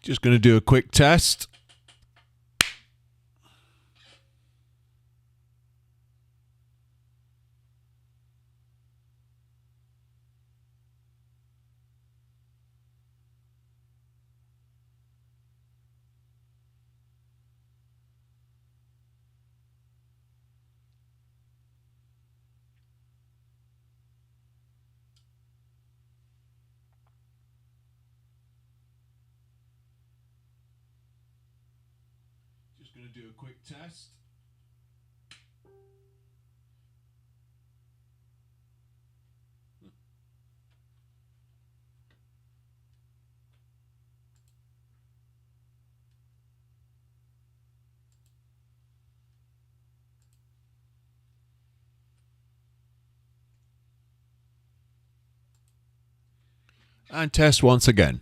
Just going to do a quick test. Just going to do a quick test. And test once again.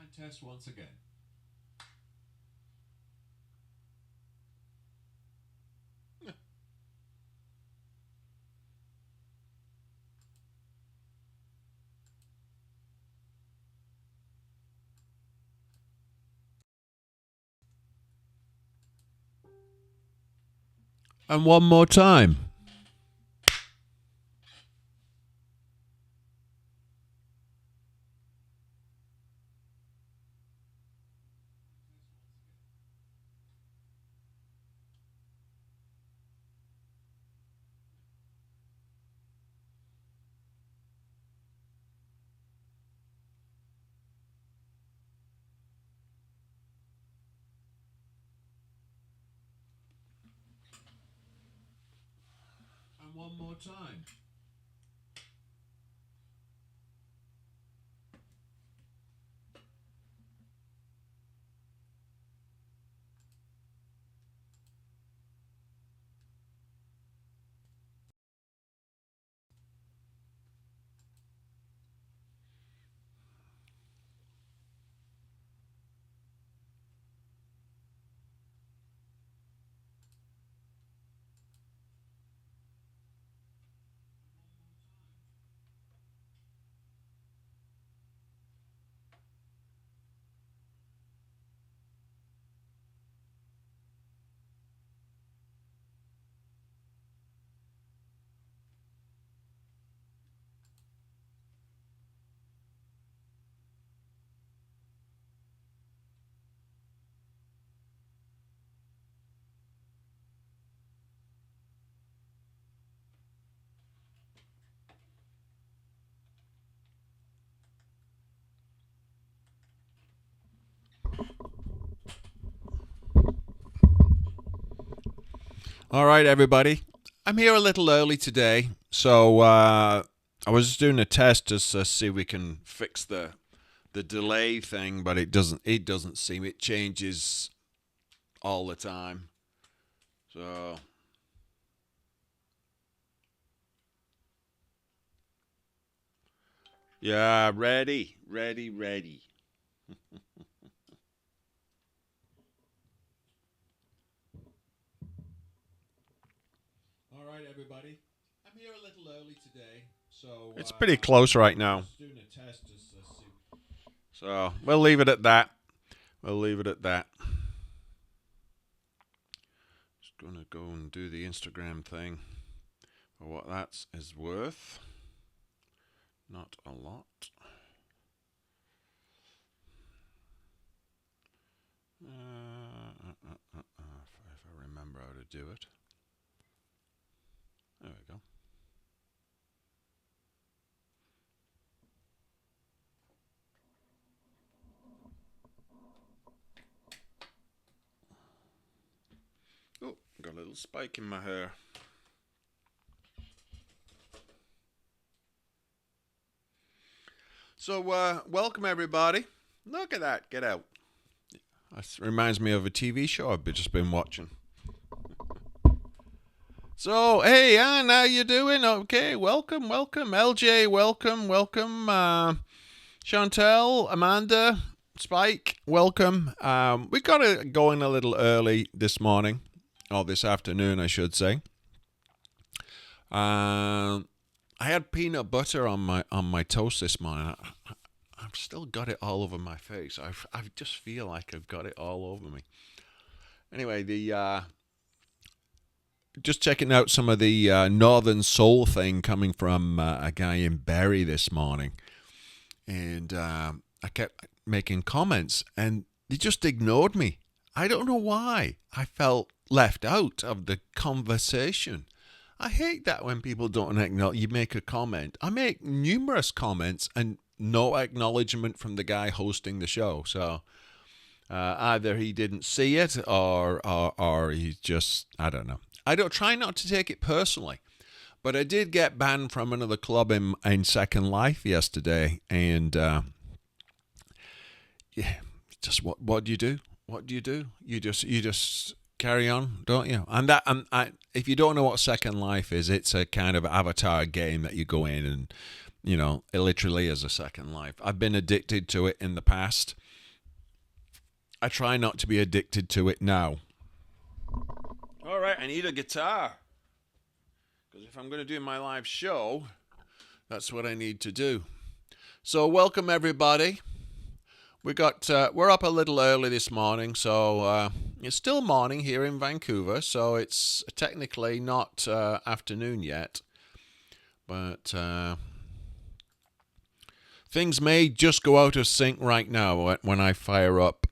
And test once again. And one more time. And one more time. All right, everybody. I'm here a little early today, so I was just doing a test just to see if we can fix the delay thing, but it doesn't seem it changes all the time. So yeah, ready. All right, everybody. I'm here a little early today, so it's pretty close right now. Just doing a test just to see. So we'll leave it at that. We'll leave it at that. Just gonna go and do the Instagram thing for what that is worth. Not a lot. If I remember how to do it. There we go. Oh, got a little spike in my hair. So, welcome everybody. Look at that. Get out. This reminds me of a TV show I've just been watching. So, hey, Anne, how you doing? Okay, welcome. LJ, welcome. Chantel, Amanda, Spike, welcome. We got it going a little early this morning, or this afternoon, I should say. I had peanut butter on my toast this morning. I've still got it all over my face. I just feel like I've got it all over me. Anyway, just checking out some of the Northern Soul thing coming from a guy in Barrie this morning. And I kept making comments, and they just ignored me. I don't know why. I felt left out of the conversation. I hate that when people don't acknowledge. You make a comment. I make numerous comments and no acknowledgement from the guy hosting the show. So either he didn't see it or he's just, I don't know. I don't try not to take it personally, but I did get banned from another club in Second Life yesterday, and yeah, just what do you do? What do you do? You just carry on, don't you? And if you don't know what Second Life is, it's a kind of avatar game that you go in and, it literally is a Second Life. I've been addicted to it in the past. I try not to be addicted to it now. All right, I need a guitar. Because if I'm going to do my live show, that's what I need to do. So welcome, everybody. We're up a little early this morning, so it's still morning here in Vancouver, so it's technically not afternoon yet. But things may just go out of sync right now when I fire up.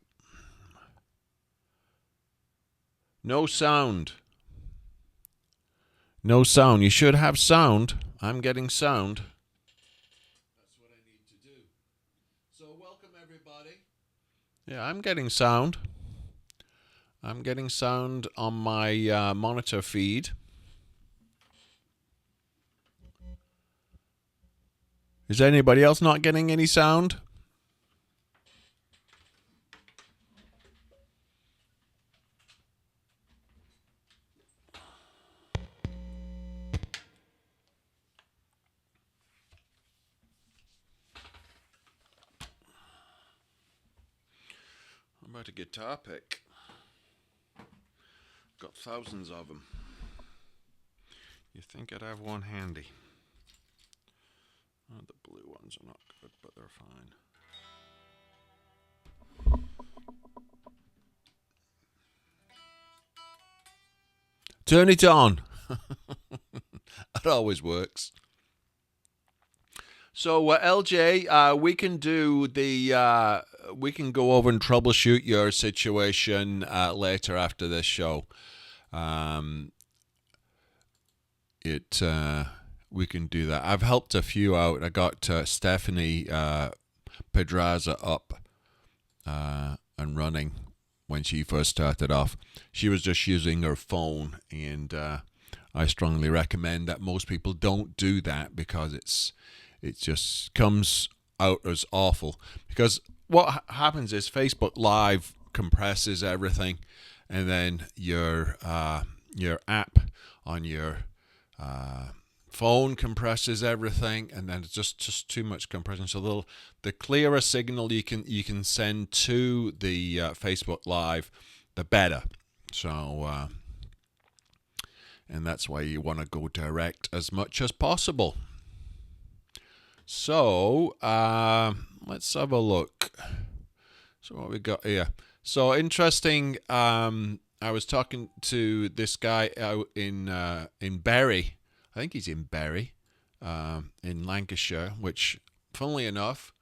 No sound. No sound. You should have sound. I'm getting sound. That's what I need to do. So welcome, everybody. Yeah, I'm getting sound. I'm getting sound on my monitor feed. Is anybody else not getting any sound? How about a guitar pick? Got thousands of them. You think I'd have one handy? Oh, the blue ones are not good, but they're fine. Turn it on. That always works. So LJ, we can do we can go over and troubleshoot your situation later after this show. We can do that. I've helped a few out. I got Stephanie Pedraza up and running when she first started off. She was just using her phone, and I strongly recommend that most people don't do that because it just comes out as awful. Because what happens is Facebook Live compresses everything, and then your app on your phone compresses everything, and then it's just too much compression. So the clearer signal you can send to the Facebook Live, the better. So and that's why you want to go direct as much as possible. So let's have a look. So what we got here? So interesting. I was talking to this guy out in Barrie. I think he's in Barrie, in Lancashire. Which, funnily enough,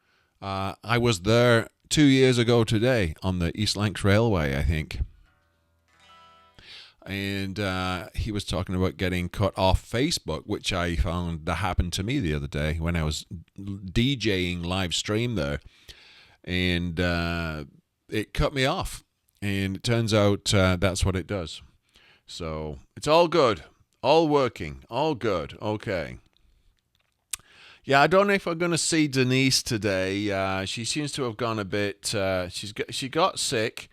I was there 2 years ago today on the East Lancs Railway, I think. And he was talking about getting cut off Facebook, which I found that happened to me the other day when I was DJing live stream there. And it cut me off. And it turns out that's what it does. So it's all good. All working. All good. Okay. Yeah, I don't know if we're going to see Denise today. She seems to have gone a bit... she got sick.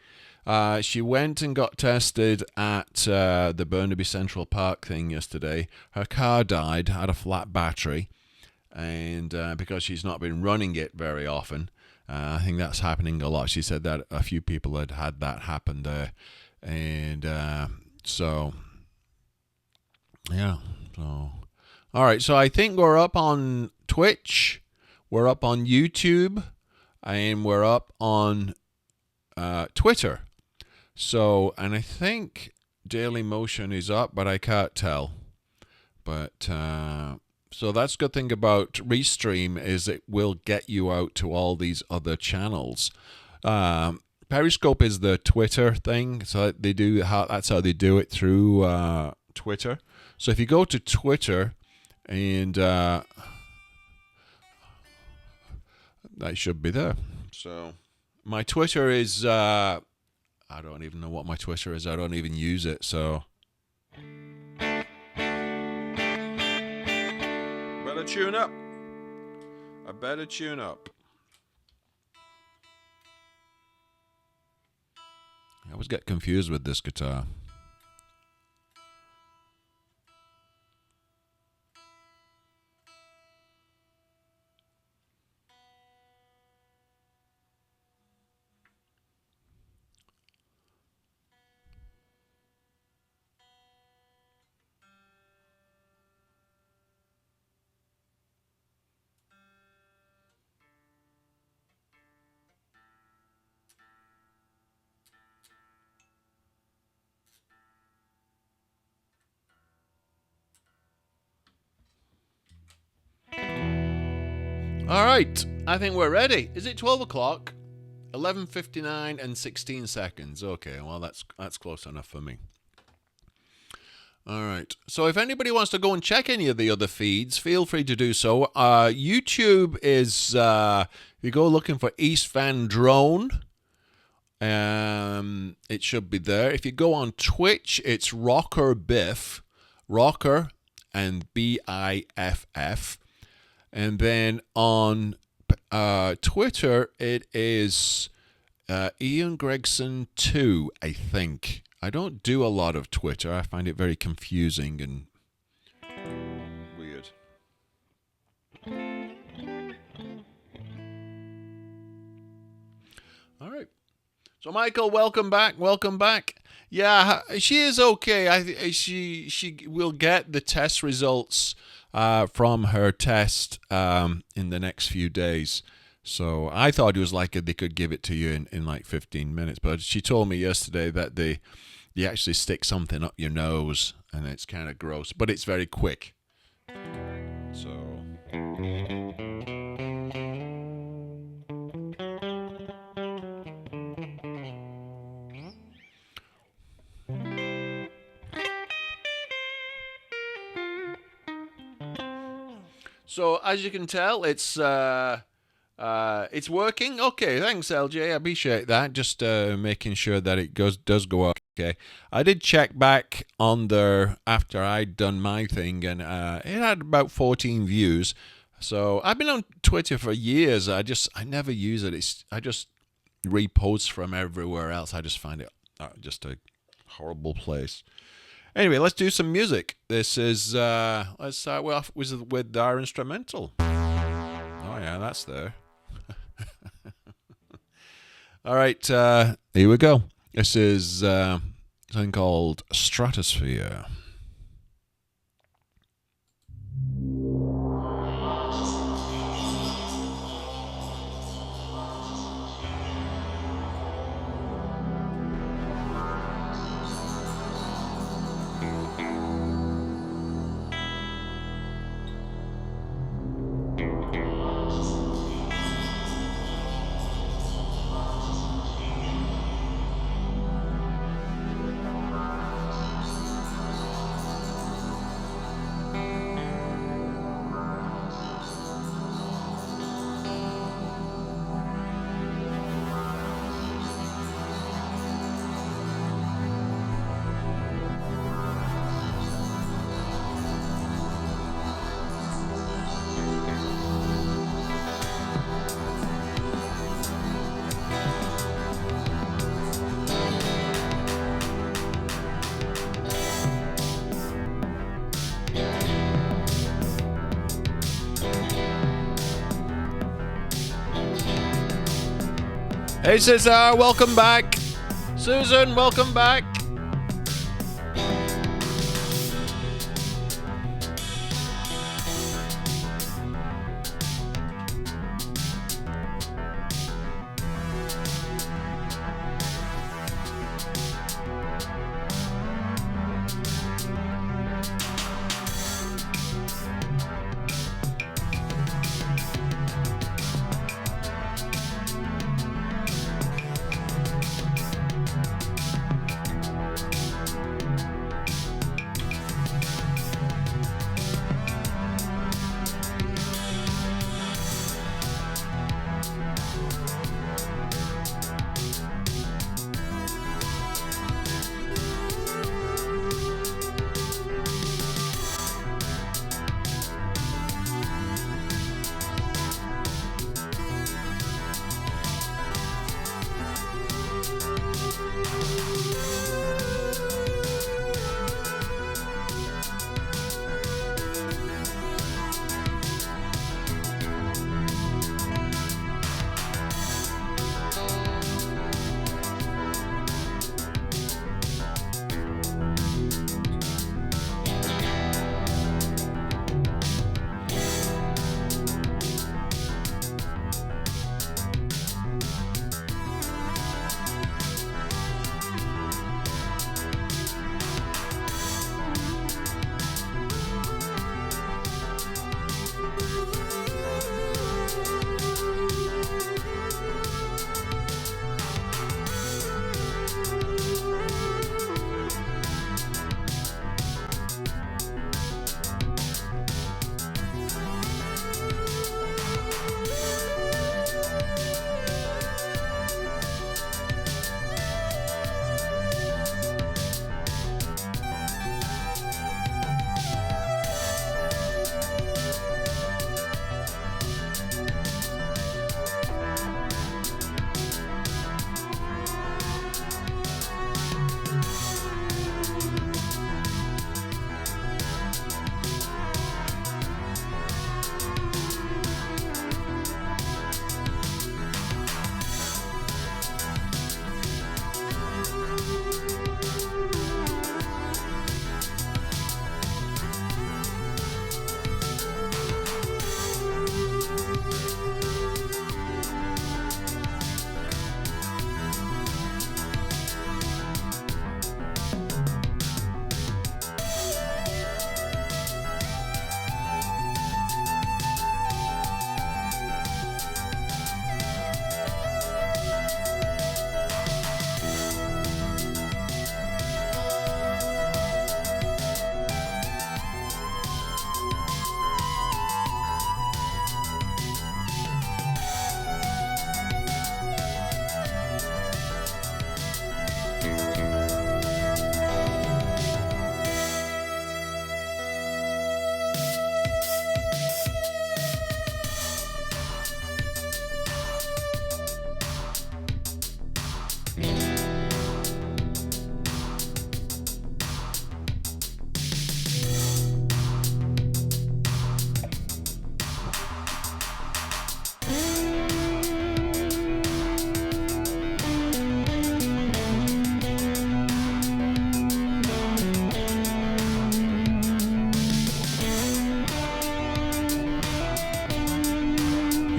She went and got tested at the Burnaby Central Park thing yesterday. Her car died, had a flat battery, and because she's not been running it very often, I think that's happening a lot. She said that a few people had that happen there, and so yeah. So all right. So I think we're up on Twitch, we're up on YouTube, and we're up on Twitter. So, and I think Daily Motion is up, but I can't tell. But so that's the good thing about Restream is it will get you out to all these other channels. Periscope is the Twitter thing, so they do that's how they do it through Twitter. So if you go to Twitter and that should be there. So my Twitter is I don't even know what my Twitter is. I don't even use it, so better tune up. I better tune up. I always get confused with this guitar. All right, I think we're ready. Is it 12 o'clock? 11:59 and 16 seconds. Okay, well, that's close enough for me. All right. So if anybody wants to go and check any of the other feeds, feel free to do so. YouTube is, you go looking for East Van Drone. It should be there. If you go on Twitch, it's Rocker Biff. Rocker and BIFF. And then on Twitter, it is Ian Gregson 2, I think. I don't do a lot of Twitter. I find it very confusing and weird. All right. So Michael, welcome back. Welcome back. Yeah, she is okay. She will get the test results from her test in the next few days. So I thought it was like they could give it to you in like 15 minutes. But she told me yesterday that they actually stick something up your nose and it's kind of gross. But it's very quick. So... So as you can tell, it's working. Okay, thanks, LJ. I appreciate that. Just making sure that it does go up. Okay, I did check back on there after I'd done my thing, and it had about 14 views. So I've been on Twitter for years. I never use it. I just repost from everywhere else. I just find it just a horrible place. Anyway, let's do some music. This is, let's start off with our instrumental. Oh, yeah, that's there. All right, here we go. This is something called Stratosphere. Hey, Cesar, welcome back. Susan, welcome back.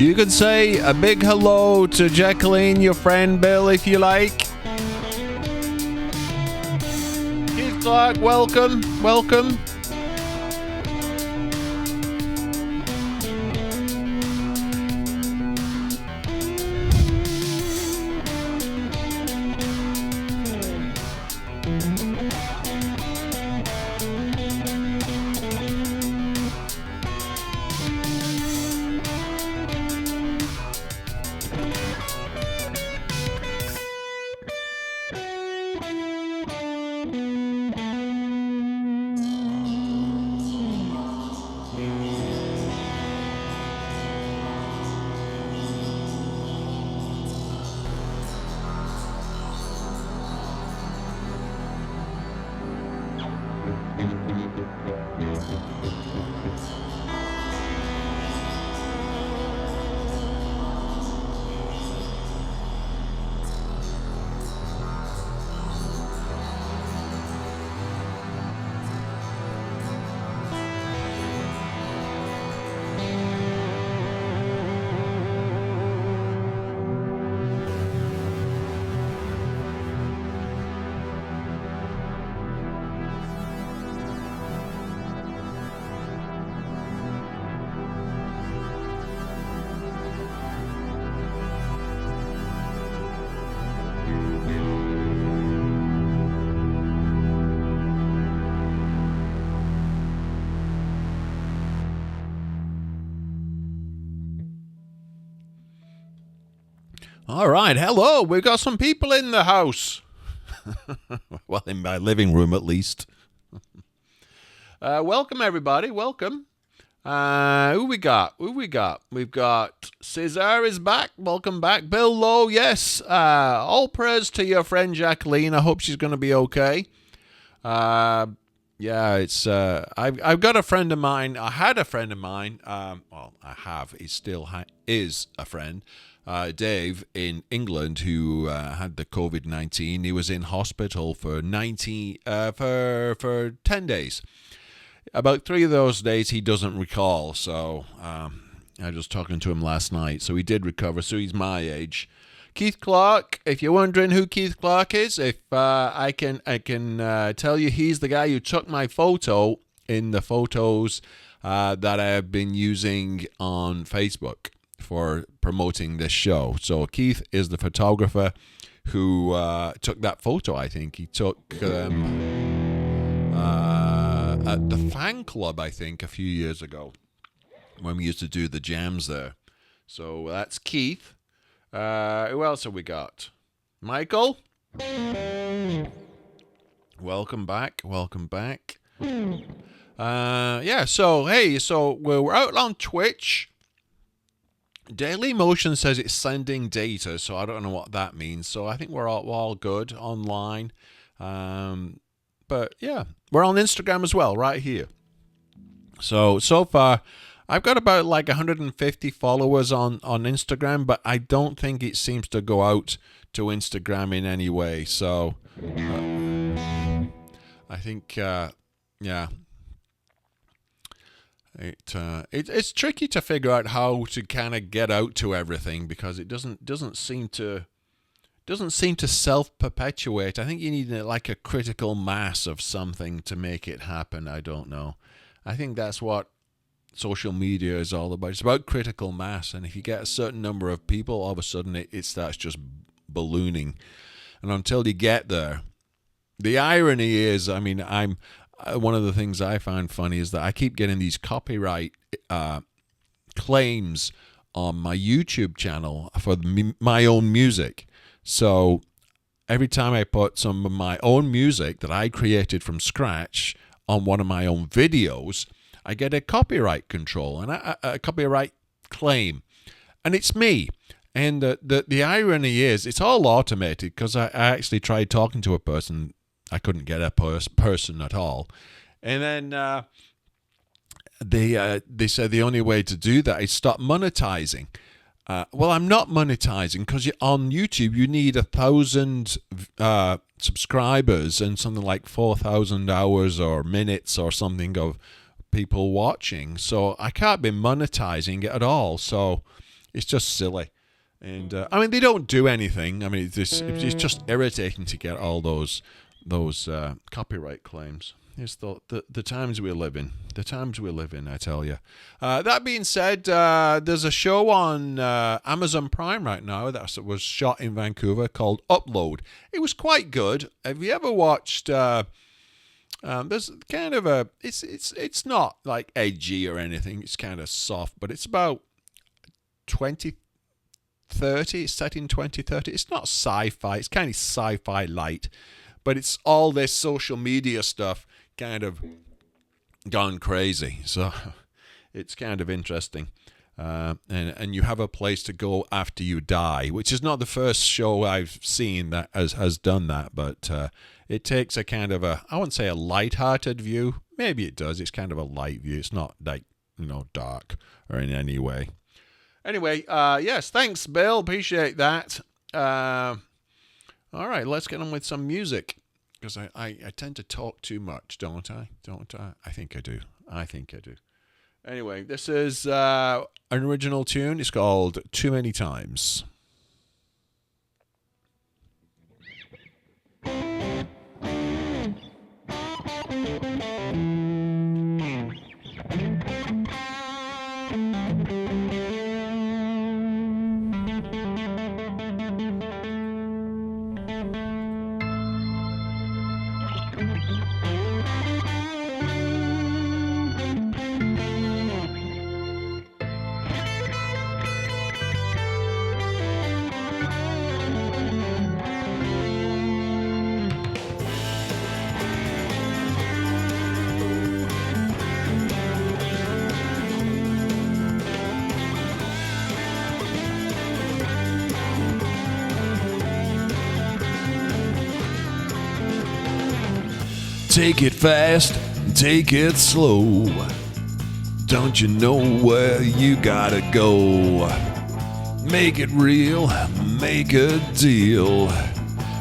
You can say a big hello to Jacqueline, your friend Bill, if you like. Keith Clark, welcome, welcome. All right, hello. We've got some people in the house. Well, in my living room at least. Welcome, everybody. Welcome. Who we got? We've got Cesar is back. Welcome back. Bill Lowe, yes. All praise to your friend Jacqueline. I hope she's going to be okay. Yeah, it's. I've got a friend of mine. I had a friend of mine. Well, I have. He still is a friend. Dave in England, who had the COVID-19. He was in hospital for 10 days. About 3 of those days he doesn't recall. So I was just talking to him last night. So he did recover. So he's my age. Keith Clark, if you're wondering who Keith Clark is, if I can tell you, he's the guy who took my photo in the photos that I have been using on Facebook for promoting this show. So Keith is the photographer who took that photo. I think he took at the fan club, I think, a few years ago when we used to do the jams there. So that's Keith. Who else have we got? Michael? Welcome back. Yeah, so, hey, so we're out on Twitch. Daily Motion says it's sending data, so I don't know what that means. So I think we're all good online. But yeah, we're on Instagram as well, right here. So far, I've got about like 150 followers on Instagram, but I don't think it seems to go out to Instagram in any way. So I think, yeah. It's tricky to figure out how to kind of get out to everything because it doesn't seem to self-perpetuate. I think you need like a critical mass of something to make it happen. I don't know. I think that's what social media is all about. It's about critical mass, and if you get a certain number of people, all of a sudden it starts just ballooning. And until you get there, the irony is, I mean, one of the things I find funny is that I keep getting these copyright claims on my YouTube channel for my own music. So every time I put some of my own music that I created from scratch on one of my own videos, I get a copyright control and a copyright claim. And it's me. And the irony is it's all automated because I actually tried talking to a person. I couldn't get a person at all. And then they said the only way to do that is stop monetizing. Well, I'm not monetizing because on YouTube you need 1,000 subscribers and something like 4,000 hours or minutes or something of people watching. So I can't be monetizing it at all. So it's just silly. And I mean, they don't do anything. I mean, it's just irritating to get all those copyright claims. It's the times we live in. The times we live in, I tell you. That being said, there's a show on Amazon Prime right now that was shot in Vancouver called Upload. It was quite good. Have you ever watched? There's kind of a. It's not like edgy or anything. It's kind of soft, but it's about 2030. It's set in 2030. It's not sci-fi. It's kind of sci-fi light, but it's all this social media stuff kind of gone crazy. So it's kind of interesting. And you have a place to go after you die, which is not the first show I've seen that has done that, but it takes a kind of I wouldn't say a light-hearted view. Maybe it does. It's kind of a light view. It's not like, dark or in any way. Anyway, yes, thanks, Bill. Appreciate that. All right, let's get on with some music. Because I tend to talk too much, don't I? I think I do. Anyway, this is an original tune. It's called Too Many Times. Take it fast, take it slow. Don't you know where you gotta go? Make it real, make a deal.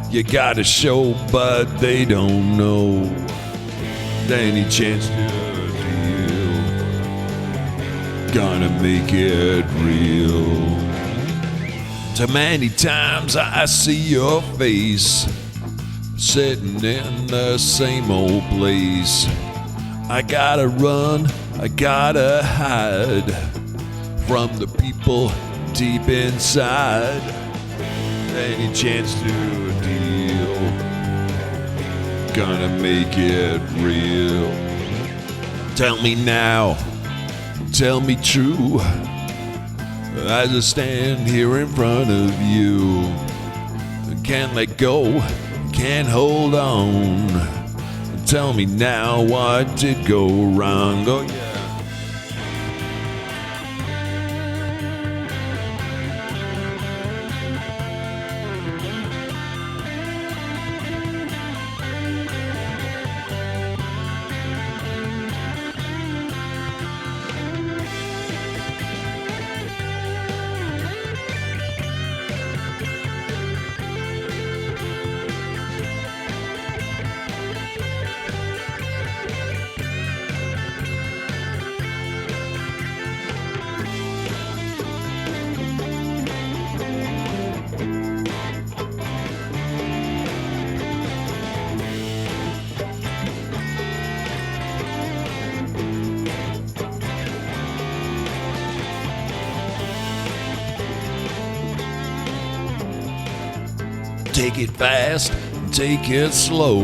You gotta show, but they don't know. Any chance to deal, gonna make it real. Too many times I see your face, sitting in the same old place. I gotta run, I gotta hide from the people deep inside. Any chance to deal, gonna make it real. Tell me now, tell me true, as I stand here in front of you. Can't let go, can't hold on. Tell me now what did go wrong. Oh yeah. Take it fast, take it slow.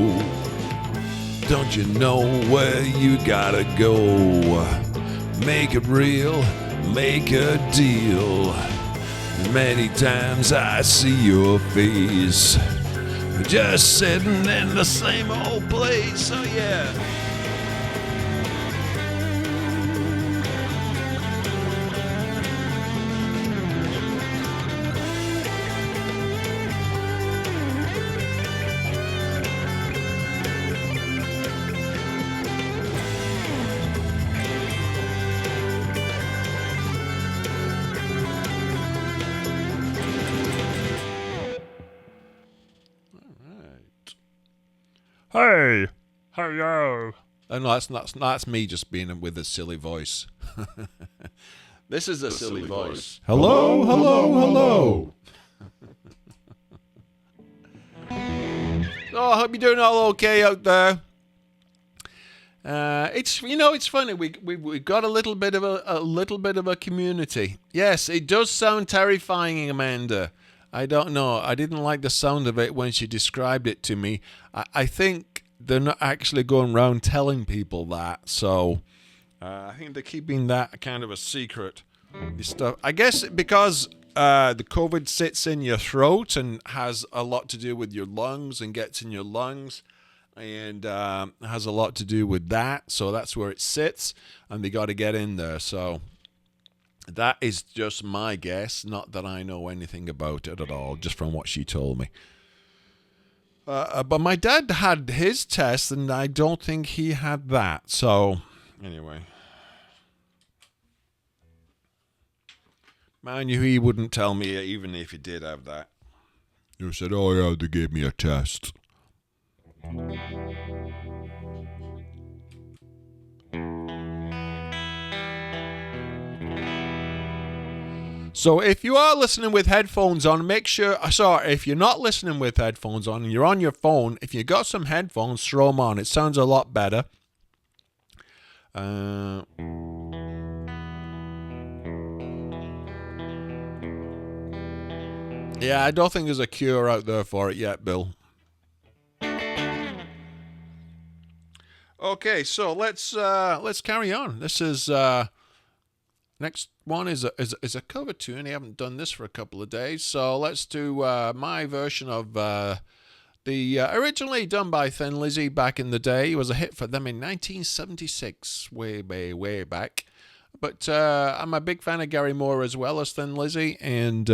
Don't you know where you gotta go? Make it real, make a deal. Many times I see your face, just sitting in the same old place. Oh yeah. Hey, hello. Oh, no, that's me just being with a silly voice. This is a silly voice. Hello, hello, hello. Oh, I hope you're doing all okay out there. It's funny. We got a little bit of a community. Yes, it does sound terrifying, Amanda. I don't know. I didn't like the sound of it when she described it to me. I think they're not actually going around telling people that. So I think they're keeping that kind of a secret. This stuff. I guess because the COVID sits in your throat and has a lot to do with your lungs and gets in your lungs. And has a lot to do with that. So that's where it sits. And they got to get in there. So that is just my guess, not that I know anything about it at all, just from what she told me. But my dad had his test, and I don't think he had that. So, anyway. Man, he wouldn't tell me even if he did have that. He said, oh yeah, they gave me a test. So if you are listening with headphones on, make sure, if you're not listening with headphones on and you're on your phone, if you got some headphones, throw them on. It sounds a lot better. Yeah, I don't think there's a cure out there for it yet, Bill. Okay, so let's carry on. This is next one is a cover tune. I haven't done this for a couple of days, so let's do my version of the originally done by Thin Lizzy back in the day. It was a hit for them in 1976, way back. But I'm a big fan of Gary Moore as well as Thin Lizzy, and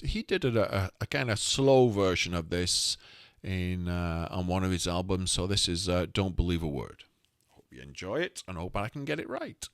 he did a kind of slow version of this in on one of his albums. So this is Don't Believe a Word. Hope you enjoy it, and hope I can get it right.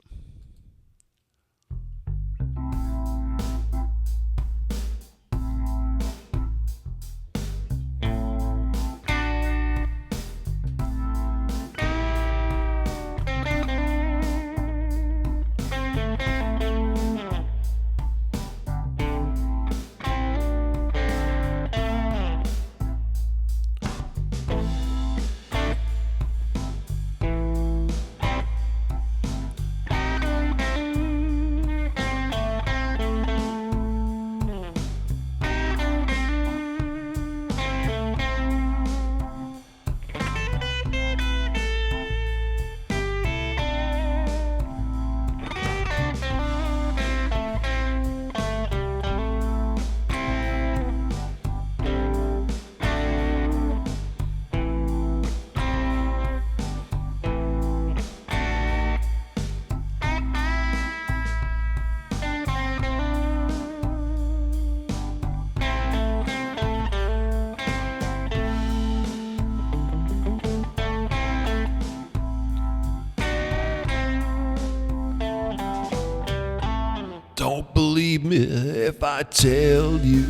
Don't believe me if I tell you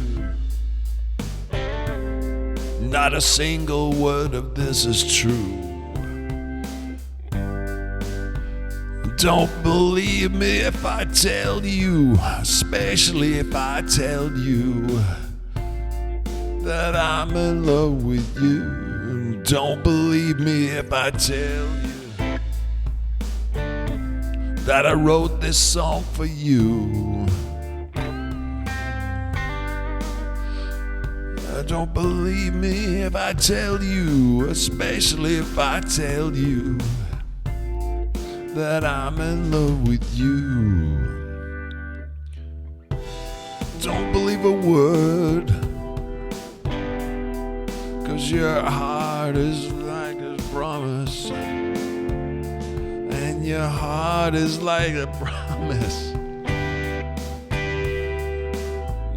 not a single word of this is true. Don't believe me if I tell you, especially if I tell you that I'm in love with you. Don't believe me if I tell you that I wrote this song for you. Don't believe me if I tell you, especially if I tell you that I'm in love with you. Don't believe a word, 'cause your heart is like a promise, and your heart is like a promise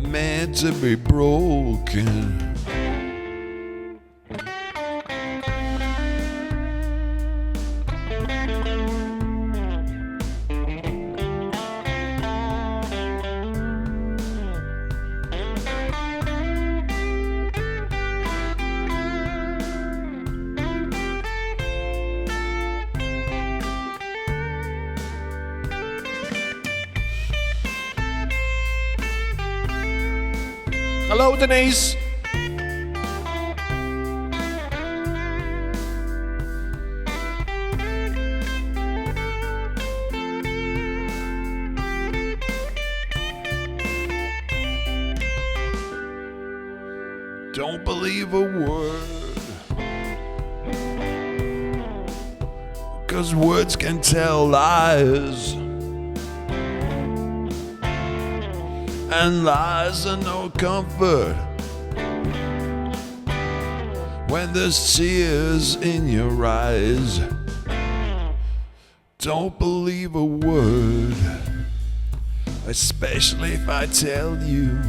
meant to be broken. Hello, Denise. Don't believe a word, 'cause words can tell lies, and lies are no comfort when there's tears in your eyes. Don't believe a word, especially if I tell you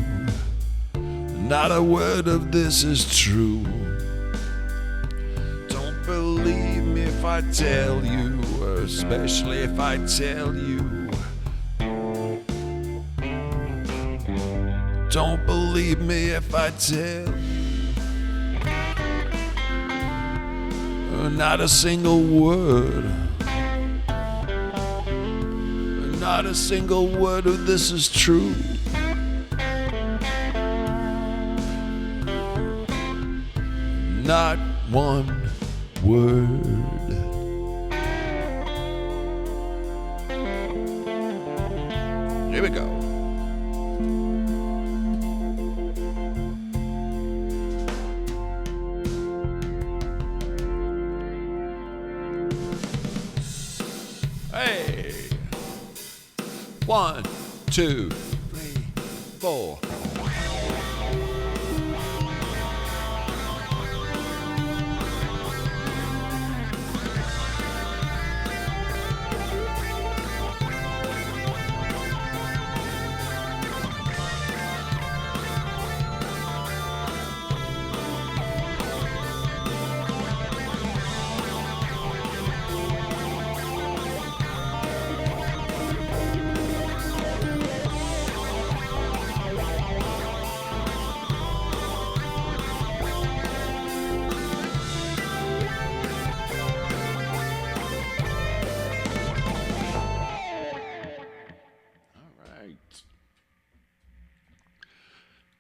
not a word of this is true. Don't believe me if I tell you, especially if I tell you. Don't believe me if I tell you not a single word. Not a single word of this is true. Not one word. Here we go. Hey. 1, 2, 3, 4.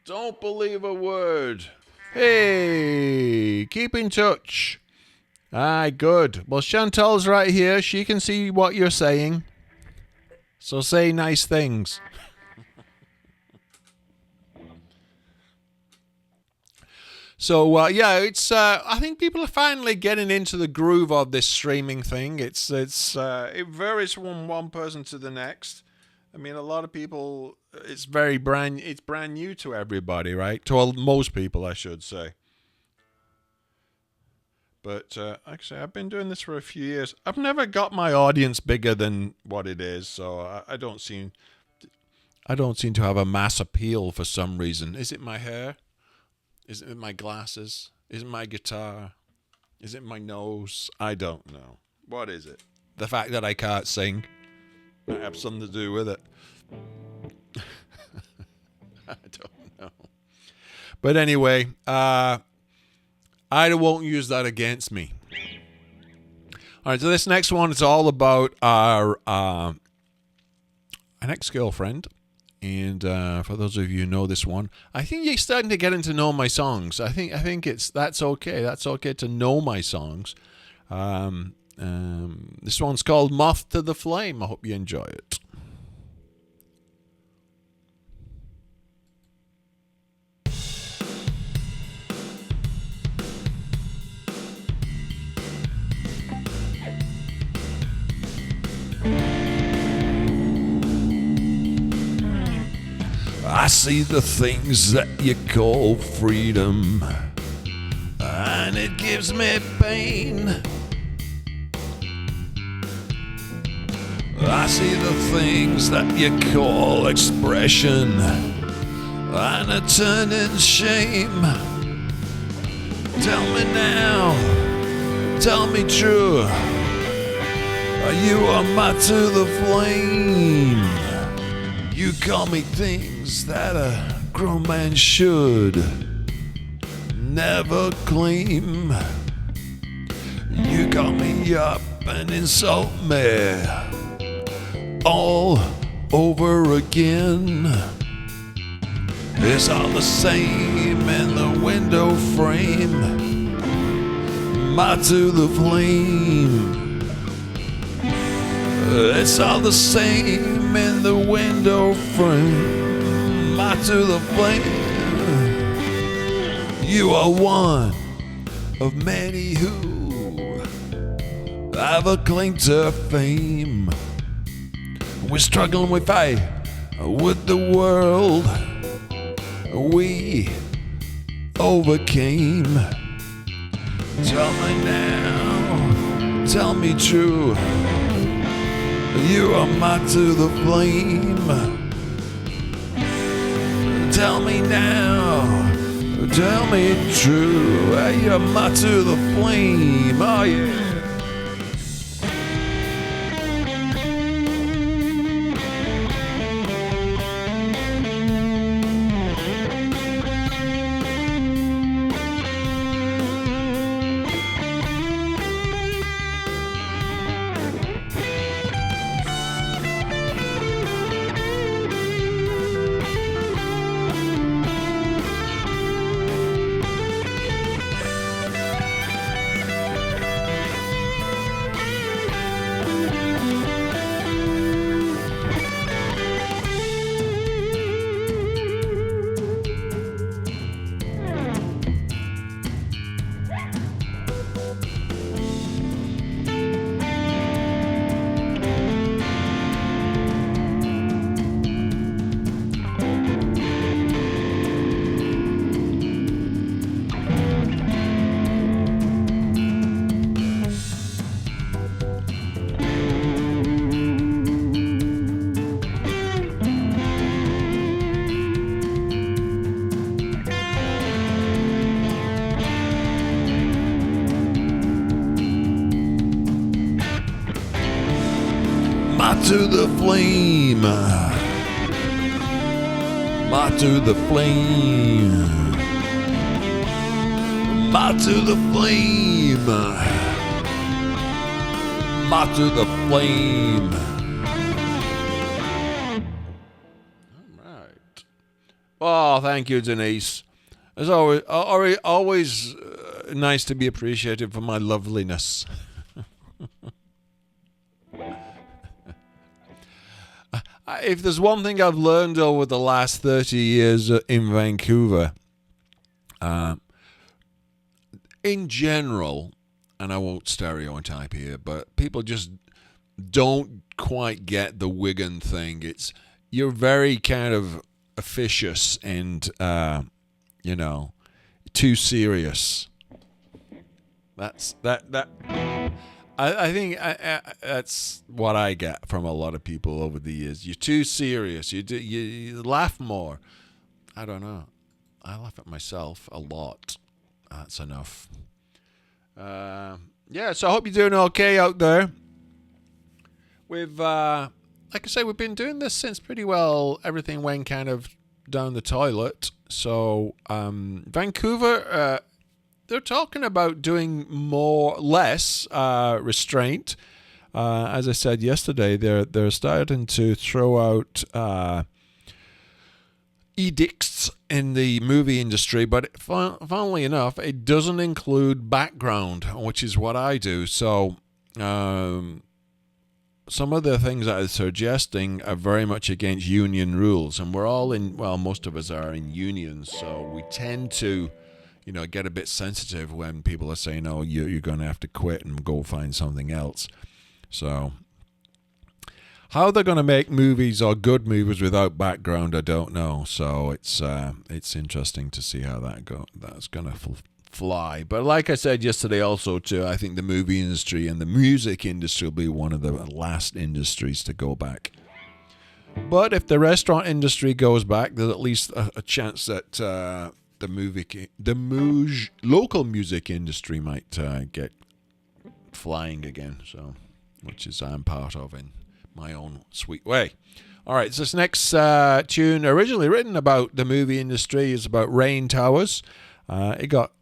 Don't believe a word. Hey, keep in touch. Aye, good. Well, Chantal's right here. She can see what you're saying. So say nice things. So yeah, it's. I think people are finally getting into the groove of this streaming thing. It varies from one person to the next. I mean, a lot of people. It's brand new to everybody, right? To most people, I should say. But actually, I've been doing this for a few years. I've never got my audience bigger than what it is, so I don't seem to have a mass appeal for some reason. Is it my hair? Is it my glasses? Is it my guitar? Is it my nose? I don't know. What is it? The fact that I can't sing might have something to do with it. I don't know. But anyway, I won't use that against me. All right, so this next one is all about our an ex-girlfriend. And for those of you who know this one, I think you're starting to get into know my songs. I think that's okay. That's okay to know my songs. This one's called Moth to the Flame. I hope you enjoy it. I see the things that you call freedom, and it gives me pain. I see the things that you call expression, and it turns in shame. Tell me now, tell me true, you are my to the flame. You call me things that a grown man should never claim. You call me up and insult me all over again. It's all the same in the window frame. My to the flame. It's all the same in the window frame. My to the flame. You are one of many who have a claim to fame. We're struggling with fight with the world. We overcame. Tell me now, tell me true. You are my to the flame. Tell me now, tell me true. You're my to the flame. Oh yeah. To the flame, my to the flame, my to the flame, my to the flame. All right. Oh, Oh, thank you, Denise. It's always nice to be appreciated for my loveliness. If there's one thing I've learned over the last 30 years in Vancouver, in general, and I won't stereotype here, but people just don't quite get the Wigan thing. You're very kind of officious and too serious. I think that's what I get from a lot of people over the years. You're too serious. You laugh more. I don't know. I laugh at myself a lot. That's enough. So I hope you're doing okay out there. We've, like I say, we've been doing this since pretty well everything went kind of down the toilet. So Vancouver, they're talking about doing less restraint. As I said yesterday, they're starting to throw out edicts in the movie industry, but funnily enough, it doesn't include background, which is what I do. So some of the things that I'm suggesting are very much against union rules, and we're all most of us are in unions, so we tend to get a bit sensitive when people are saying, "Oh, you're going to have to quit and go find something else." So, how they're going to make movies or good movies without background, I don't know. So it's interesting to see how that's going to fly. But like I said yesterday, also too, I think the movie industry and the music industry will be one of the last industries to go back. But if the restaurant industry goes back, there's at least a chance that the local music industry might get flying again. So, which is I'm part of in my own sweet way. All right, so this next tune, originally written about the movie industry, is about Rain Towers. It got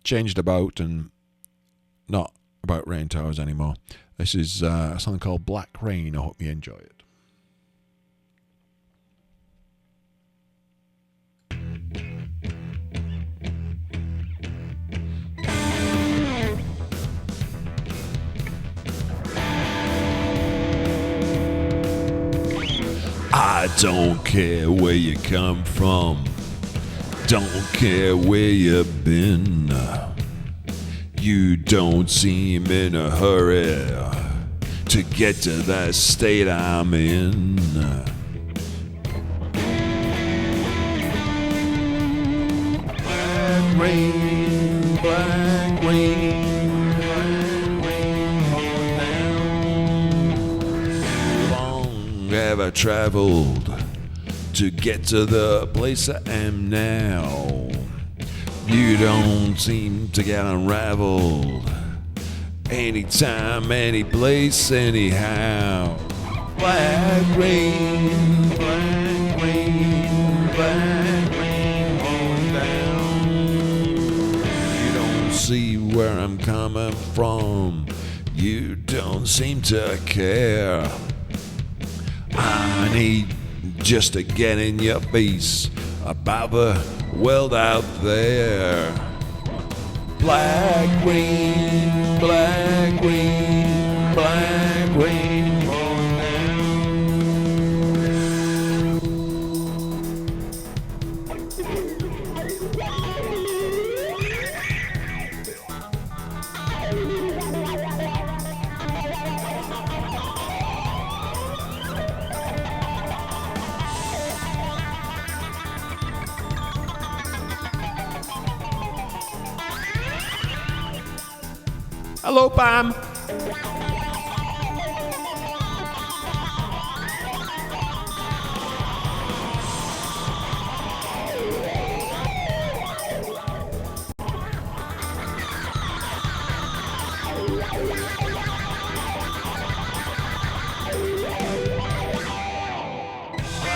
changed about and not about Rain Towers anymore. This is something called Black Rain. I hope you enjoy it. I don't care where you come from, don't care where you've been. You don't seem in a hurry to get to that state I'm in. Black rain, black rain. Have I traveled to get to the place I am now? You don't seem to get unraveled anytime, any place, anyhow. Black rain, black rain, black rain falling down. You don't see where I'm coming from. You don't seem to care. I need just to get in your face about the world out there. Black rain, black rain, black rain falling Hello, Pam.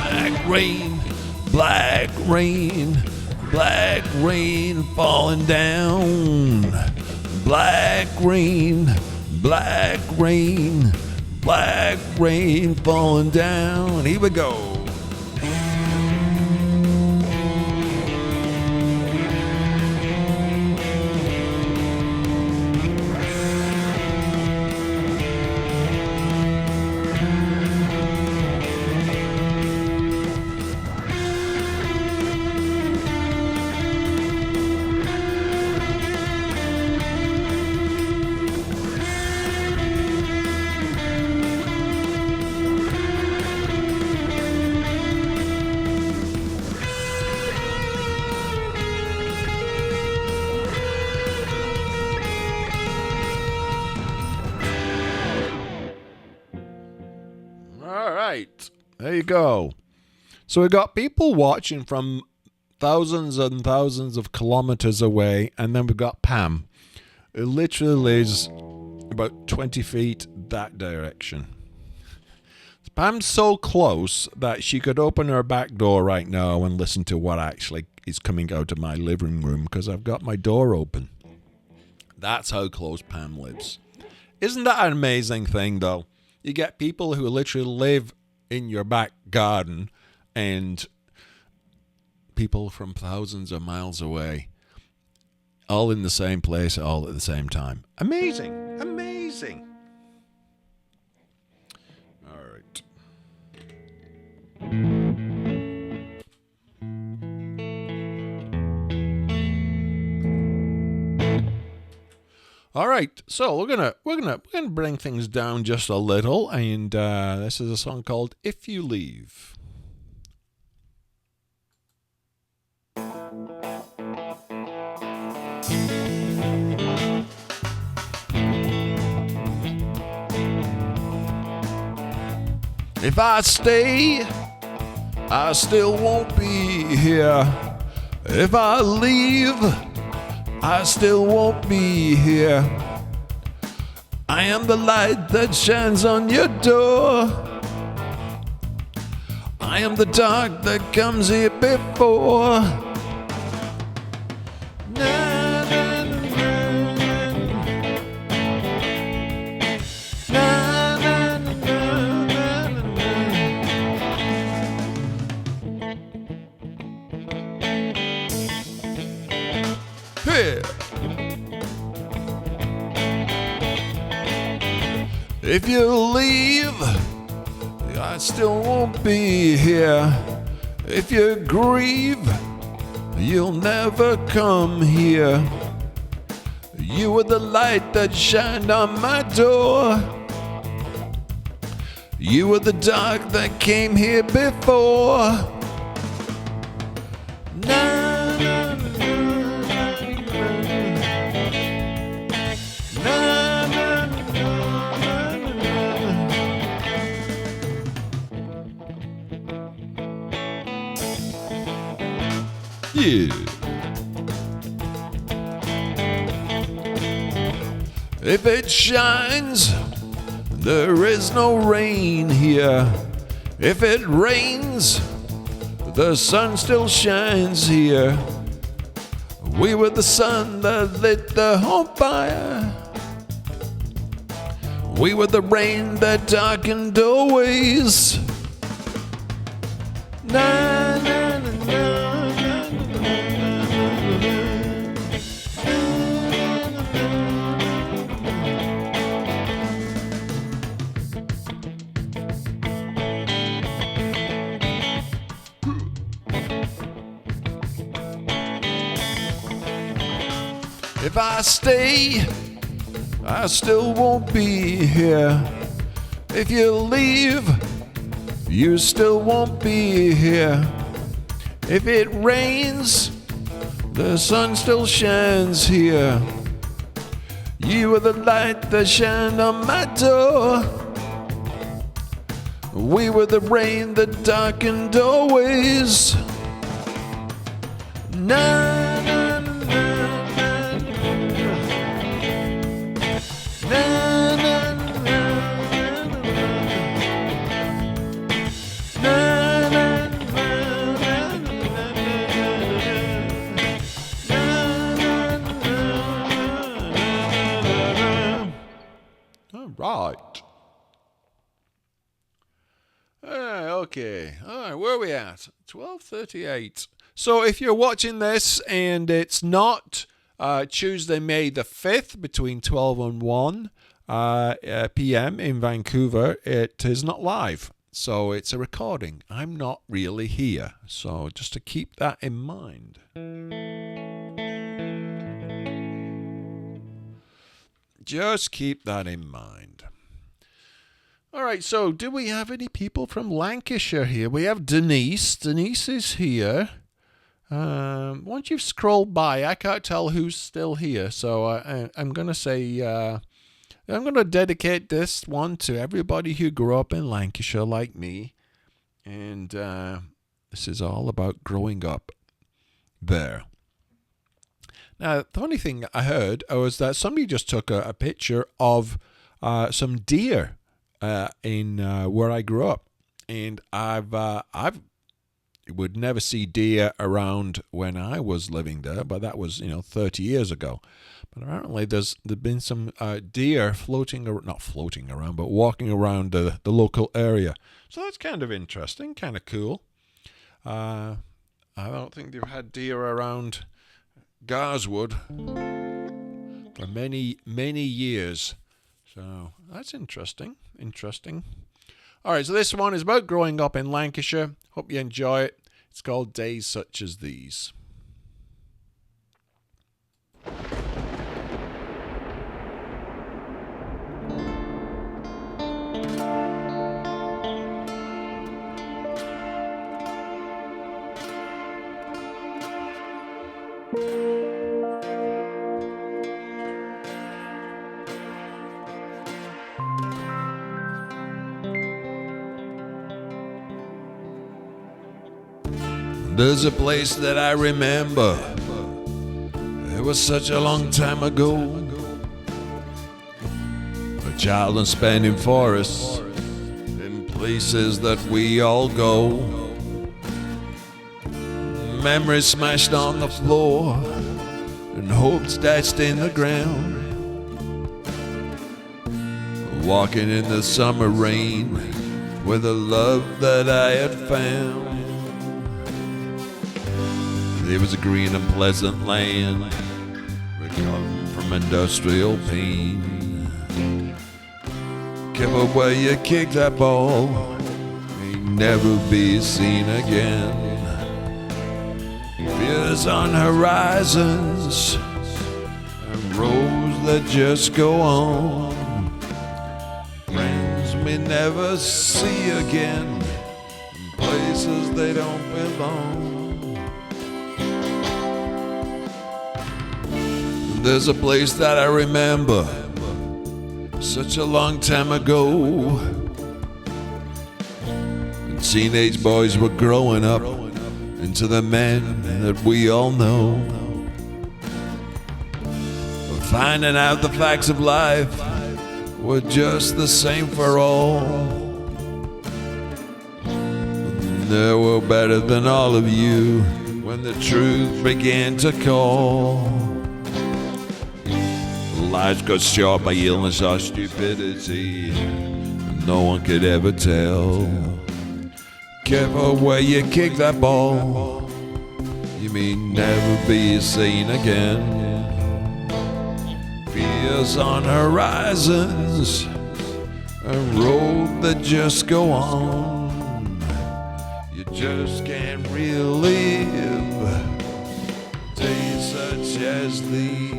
Black rain, black rain, black rain falling down. Black rain, black rain, black rain falling down. Here we go. All right. There you go. So we got people watching from thousands and thousands of kilometers away, and then we've got Pam, who literally lives about 20 feet that direction. Pam's so close that she could open her back door right now and listen to what actually is coming out of my living room because I've got my door open. That's how close Pam lives. Isn't that an amazing thing, though? You get people who literally live in your back garden and people from thousands of miles away, all in the same place, all at the same time. Amazing. Amazing. All right. All right, so we're gonna bring things down just a little, and this is a song called "If You Leave." If I stay, I still won't be here. If I leave, I still won't be here. I am the light that shines on your door. I am the dark that comes here before. Na, na, na, na, na, na, na, na, na. Here. If you leave, I still won't be here. If you grieve, you'll never come here. You were the light that shined on my door. You were the dark that came here before. Na, na, na, yeah. If it shines, there is no rain here. If it rains, the sun still shines here. We were the sun that lit the whole fire. We were the rain that darkened doorways. Na, na, na, na. If I stay, I still won't be here. If you leave, you still won't be here. If it rains, the sun still shines here. You are the light that shined on my door. We were the rain that darkened doorways. Na, na, na, na, na, na, right. Okay. All right, where are we at? 12:38. So if you're watching this and it's not Tuesday, May the 5th between 12 and 1 p.m. in Vancouver, it is not live. So it's a recording. I'm not really here. So just to keep that in mind. Just keep that in mind. All right, so do we have any people from Lancashire here? We have Denise. Denise is here. Once you've scrolled by, I can't tell who's still here. So I'm going to say I'm going to dedicate this one to everybody who grew up in Lancashire like me. And this is all about growing up there. Now, the funny thing I heard was that somebody just took a picture of some deer in where I grew up. And I've would never see deer around when I was living there, but that was 30 years ago. But apparently there've been some deer not floating around, but walking around the local area. So that's kind of interesting, kind of cool. I don't think they've had deer around Garswood for many, many years. So that's interesting. All right, so this one is about growing up in Lancashire. Hope you enjoy it. It's called Days Such as These. There's a place that I remember. It was such a long time ago. A child in spanning forests, in places that we all go. Memories smashed on the floor, and hopes dashed in the ground. Walking in the summer rain with a love that I had found. It was a green and pleasant land, recovering from industrial pain. Careful where you kick that ball, may never be seen again. Fears on horizons, and roads that just go on. Friends we never see again, in places they don't belong. There's a place that I remember, such a long time ago. And teenage boys were growing up into the men that we all know. But finding out the facts of life were just the same for all. They were better than all of you when the truth began to call. Lives got short by illness or stupidity, and no one could ever tell. Careful where you kick that ball, you may never be seen again. Fears on horizons, a road that just go on. You just can't relive days such as these.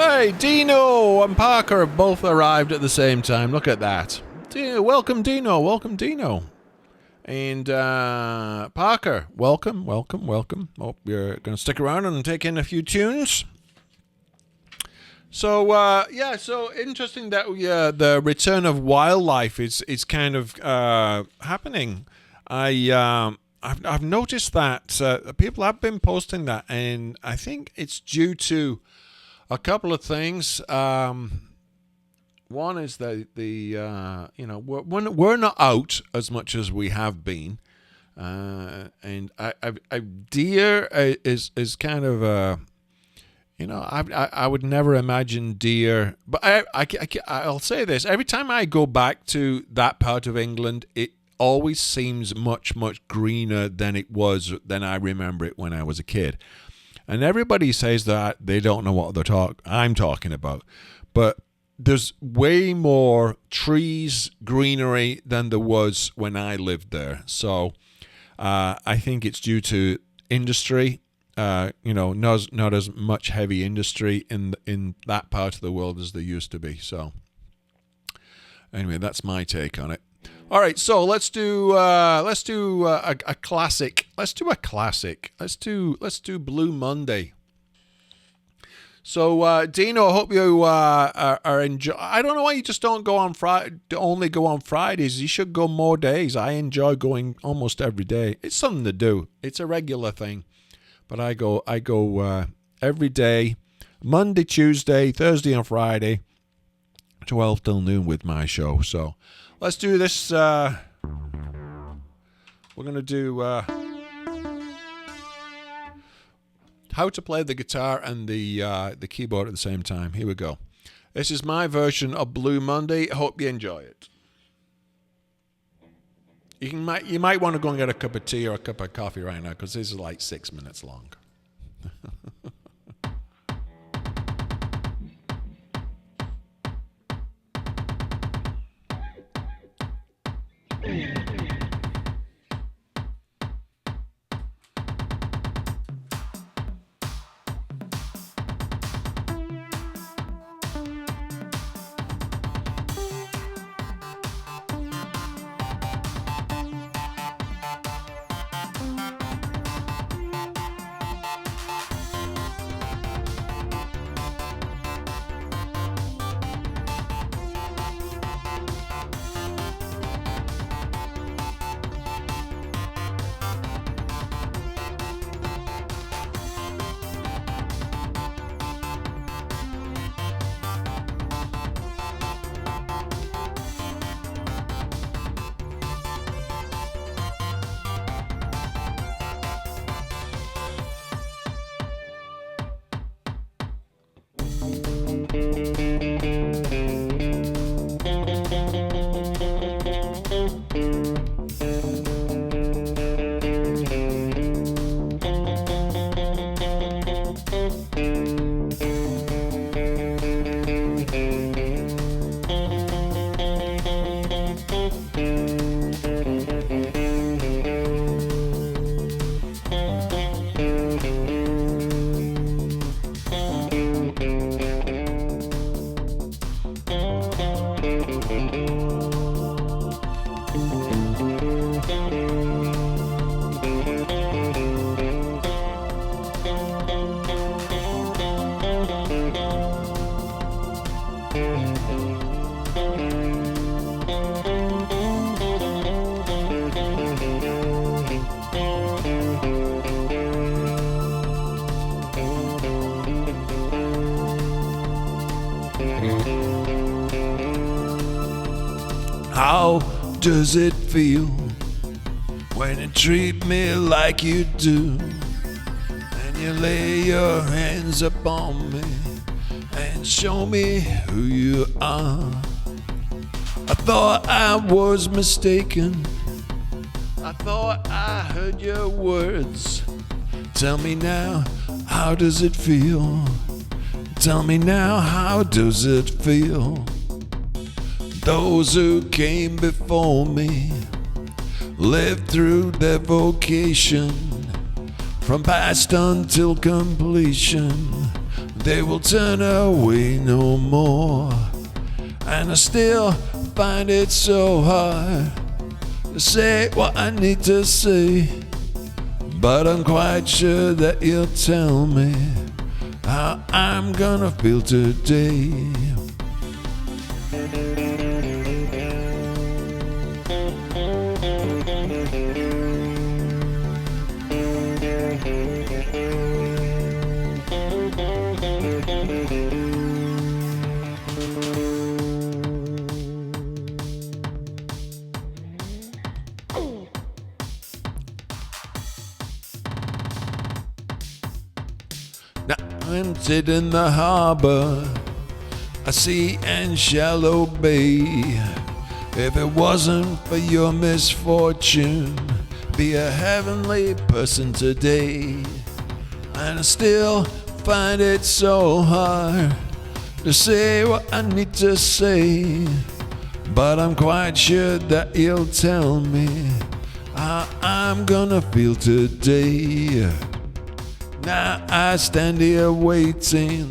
Hey, Dino and Parker have both arrived at the same time. Look at that. Welcome, Dino. Welcome, Dino. And Parker, welcome. Hope you're going to stick around and take in a few tunes. So so interesting that the return of wildlife is kind of happening. I've noticed that people have been posting that, and I think it's due to a couple of things. One is the we're not out as much as we have been, and deer is kind of a. I would never imagine deer, but I'll say this: every time I go back to that part of England, it always seems much greener than than I remember it when I was a kid. And everybody says that they don't know what I'm talking about, but there's way more trees, greenery than there was when I lived there. So I think it's due to industry. Not as much heavy industry in that part of the world as there used to be. So anyway, that's my take on it. All right, so let's do a classic. Let's do Blue Monday. So Dino, I hope you are enjoy. I don't know why you just don't go on only go on Fridays. You should go more days. I enjoy going almost every day. It's something to do. It's a regular thing. But I go every day, Monday, Tuesday, Thursday, and Friday, 12 till noon with my show. So let's do this. We're going to do how to play the guitar and the keyboard at the same time. Here we go. This is my version of Blue Monday. Hope you enjoy it. You might want to go and get a cup of tea or a cup of coffee right now because this is like 6 minutes long. How does it feel when you treat me like you do? And you lay your hands upon me and show me who you are. I thought I was mistaken. I thought I heard your words. Tell me now, how does it feel? Tell me now, how does it feel? Those who came before me lived through their vocation, from past until completion. they will turn away no more. And I still find it so hard to say what I need to say, but I'm quite sure that you'll tell me how I'm gonna feel today. Now I'm sitting in the harbor, a sea and shallow bay. If it wasn't for your misfortune, be a heavenly person today. And I still find it so hard to say what I need to say, but I'm quite sure that you'll tell me how I'm gonna feel today. Now I stand here waiting.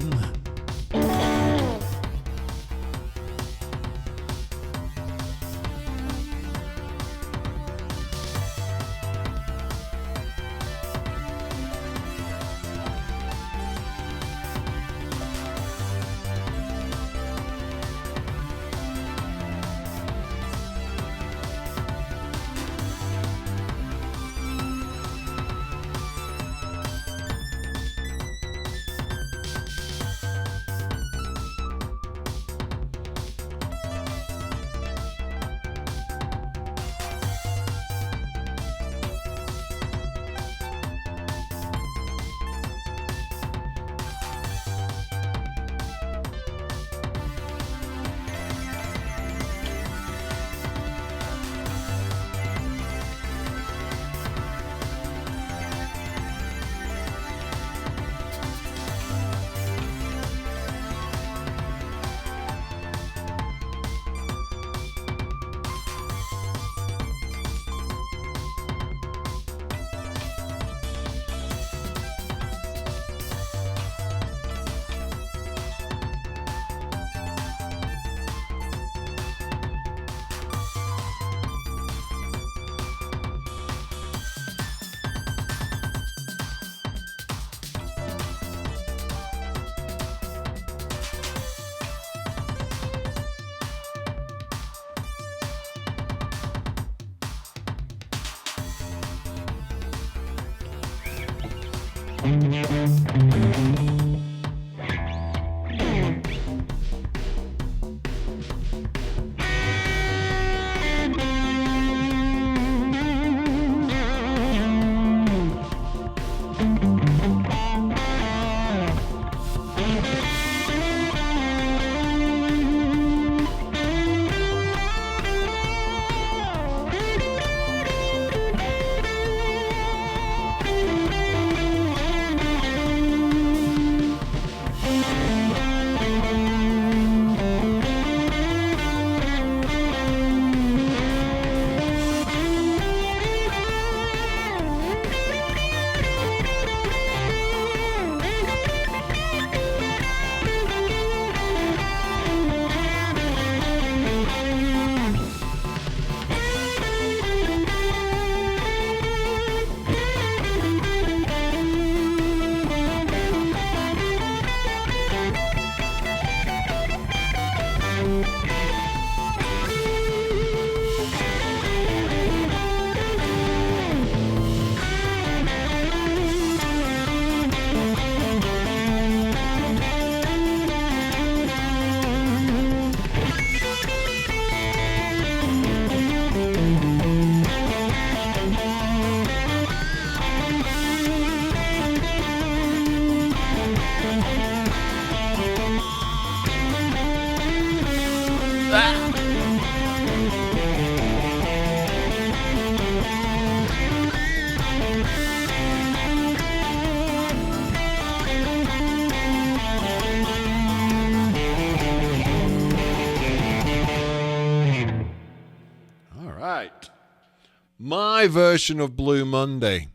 My version of Blue Monday.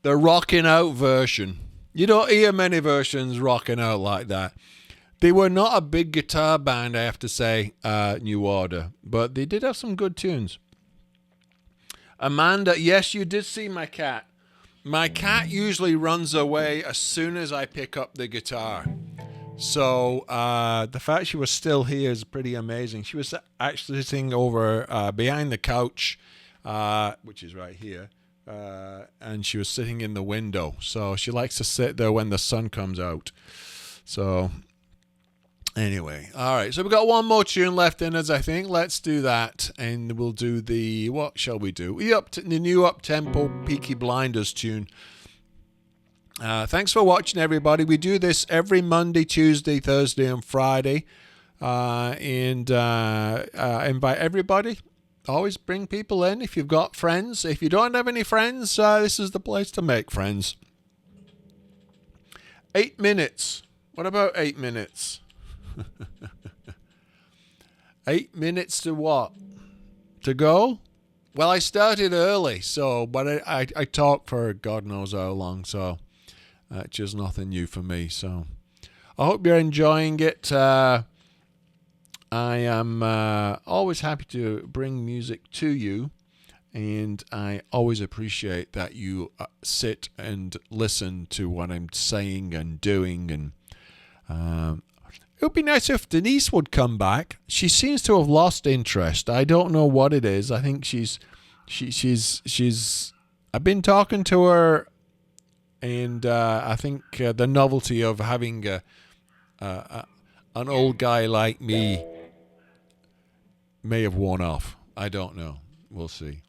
the rocking out version. You don't hear many versions rocking out like that. They were not a big guitar band, I have to say, New Order, but they did have some good tunes. Amanda, yes, you did see my cat. My cat usually runs away as soon as I pick up the guitar. So the fact she was still here is pretty amazing. She was actually sitting over behind the couch, which is right here, and she was sitting in the window. So she likes to sit there when the sun comes out. So anyway, all right. So we've got one more tune left in us, I think. Let's do that, and we'll do what shall we do? The new up-tempo Peaky Blinders tune. Thanks for watching, everybody. We do this every Monday, Tuesday, Thursday, and Friday. And invite everybody. Always bring people in if you've got friends. If you don't have any friends, this is the place to make friends. 8 minutes. What about 8 minutes? 8 minutes to what? To go? Well, I started early, but I talked for God knows how long, so it's just nothing new for me. So I hope you're enjoying it. I am always happy to bring music to you, and I always appreciate that you sit and listen to what I'm saying and doing. And it would be nice if Denise would come back. She seems to have lost interest. I don't know what it is. I think she's. I've been talking to her, and I think the novelty of having an old guy like me may have worn off. I don't know. We'll see.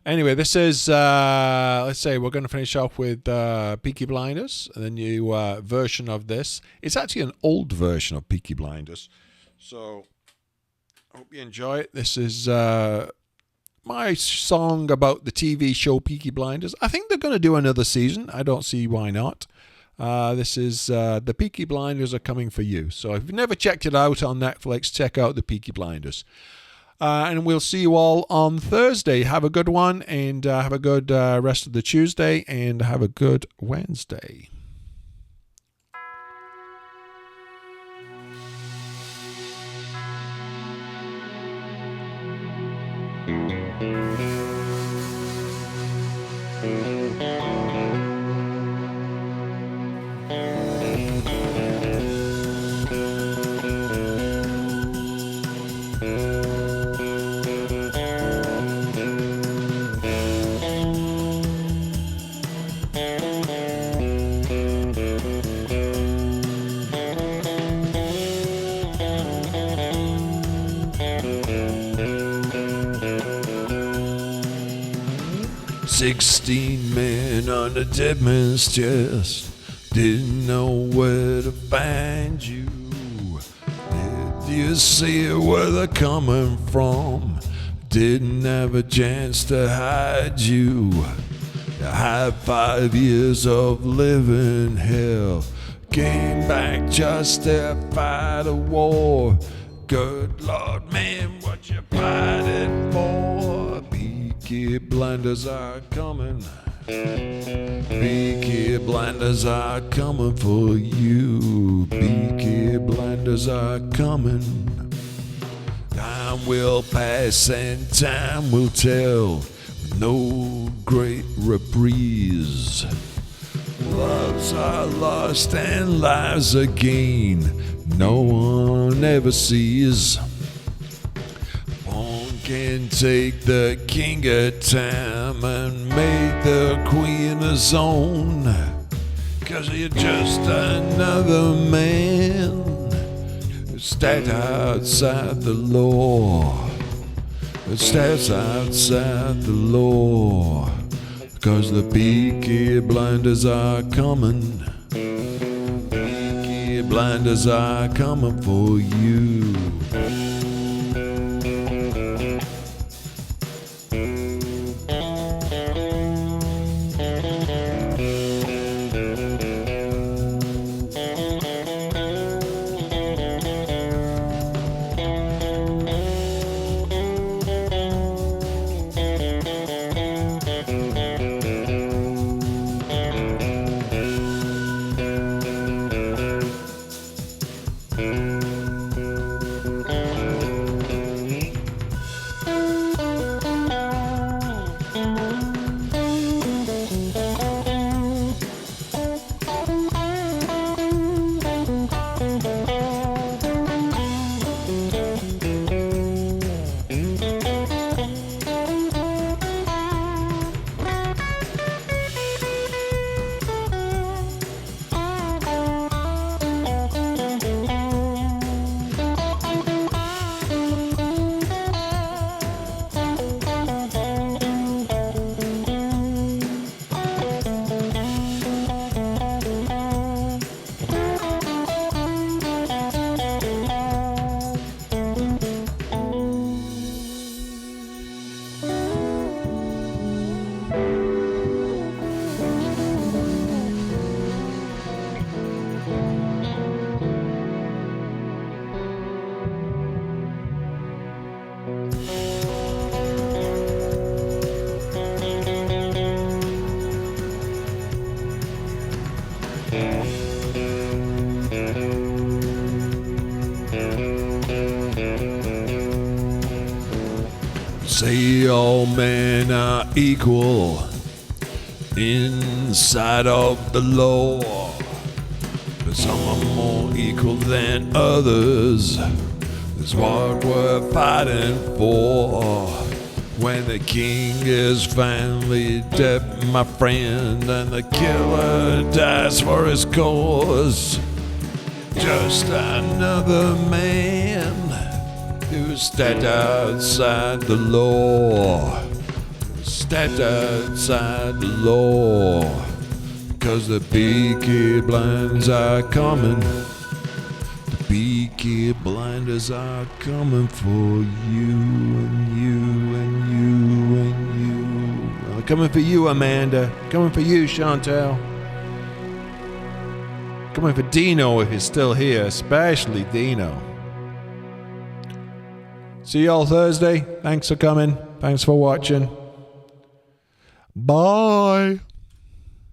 Anyway, this is, let's say we're going to finish off with Peaky Blinders, the new version of this. It's actually an old version of Peaky Blinders. So, I hope you enjoy it. This is my song about the TV show Peaky Blinders. I think they're going to do another season. I don't see why not. This is the Peaky Blinders are coming for you. So if you've never checked it out on Netflix, check out the Peaky Blinders. And we'll see you all on Thursday. Have a good one, and have a good rest of the Tuesday, and have a good Wednesday. "16 men on a dead man's chest, didn't know where to find you. Did you see where they're coming from? Didn't have a chance to hide you. You had 5 years of living hell, came back just to fight a war. Good Lord, man, what you fighting for? Peaky Blinders are coming. Peaky Blinders are coming for you. Peaky Blinders are coming. Time will pass and time will tell, with no great reprise. Loves are lost and lives are gained, no one ever sees. One can take the king of time and make the queen his own, 'cause you're just another man who stands outside the law, who stands outside the law. Because the Peaky Blinders are coming. Peaky Blinders are coming for you. We all men are equal inside of the law, but some are more equal than others. That's what we're fighting for. When the king is finally dead, my friend, and the killer dies for his cause, just another man who stepped outside the law. Stepped outside the law. 'Cause the Peaky Blinders are coming. The Peaky Blinders are coming for you and you and you and you. They're coming for you, Amanda. Coming for you, Chantel. Coming for Dino if he's still here, especially Dino. See y'all Thursday. Thanks for coming. Thanks for watching. Bye.